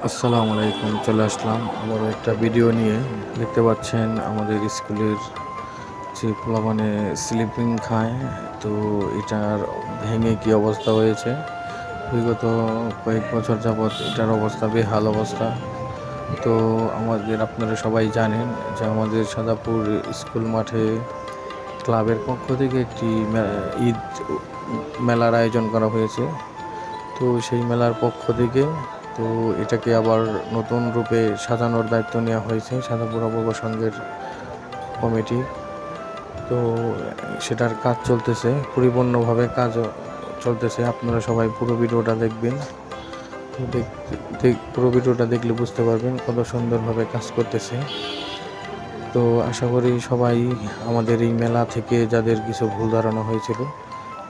আসসালামু আলাইকুম। চলে আসলাম আবারও একটা ভিডিও নিয়ে। দেখতে পাচ্ছেন আমাদের স্কুলের যে পোলাপানে স্লিপিং খায়, তো এটার ভেঙে কি অবস্থা হয়েছে। বিগত কয়েক বছর যাবৎ এটার অবস্থা বেহাল অবস্থা। তো আপনারা সবাই জানেন যে আমাদের সাদাপুর স্কুল মাঠে ক্লাবের পক্ষ থেকে একটি ঈদ মেলার আয়োজন করা হয়েছে। তো সেই মেলার পক্ষ থেকে তো এটাকে আবার নতুন রূপে সাজানোর দায়িত্ব নেওয়া হয়েছে সাদাপুর অপূর্ব সংঘের কমিটি। তো সেটার কাজ চলতেছে, পরিপূর্ণভাবে কাজ চলতেছে। আপনারা সবাই পুরো ভিডিওটা দেখবেন। পুরো ভিডিওটা দেখলে বুঝতে পারবেন কত সুন্দরভাবে কাজ করতেছে। তো আশা করি সবাই আমাদের এই মেলা থেকে যাদের কিছু ভুল ধারণা হয়েছিল,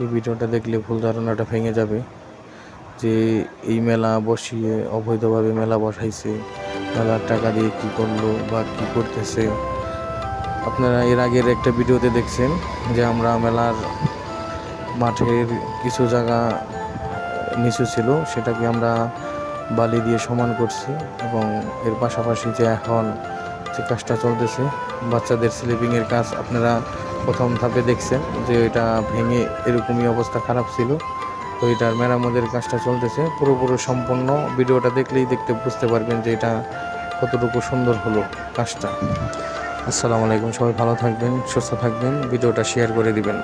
এই ভিডিওটা দেখলে ভুল ধারণাটা ভেঙে যাবে যে এই মেলা বসিয়ে অবৈধভাবে মেলা বসাইছে, মেলার টাকা দিয়ে কি করলো বা কি করতেছে। আপনারা এর আগের একটা ভিডিওতে দেখছেন যে আমরা মেলার মাঠের কিছু জায়গা নিচু ছিল, সেটাকে আমরা বালি দিয়ে সমান করছি। এবং এর পাশাপাশি যে এখন যে কাজটা চলতেছে বাচ্চাদের স্লিপিংয়ের কাজ, আপনারা প্রথম ধাপে দেখছেন যে এটা ভেঙে এরকমই অবস্থা খারাপ ছিল। তো এটার মেরামতের কাজটা চলতেছে। পুরোপুরি সম্পূর্ণ ভিডিওটা দেখলেই বুঝতে পারবেন যে এটা কতটুকু সুন্দর হলো কাজটা। আসসালামু আলাইকুম। সবাই ভালো থাকবেন, সুস্থ থাকবেন, ভিডিওটা শেয়ার করে দিবেন।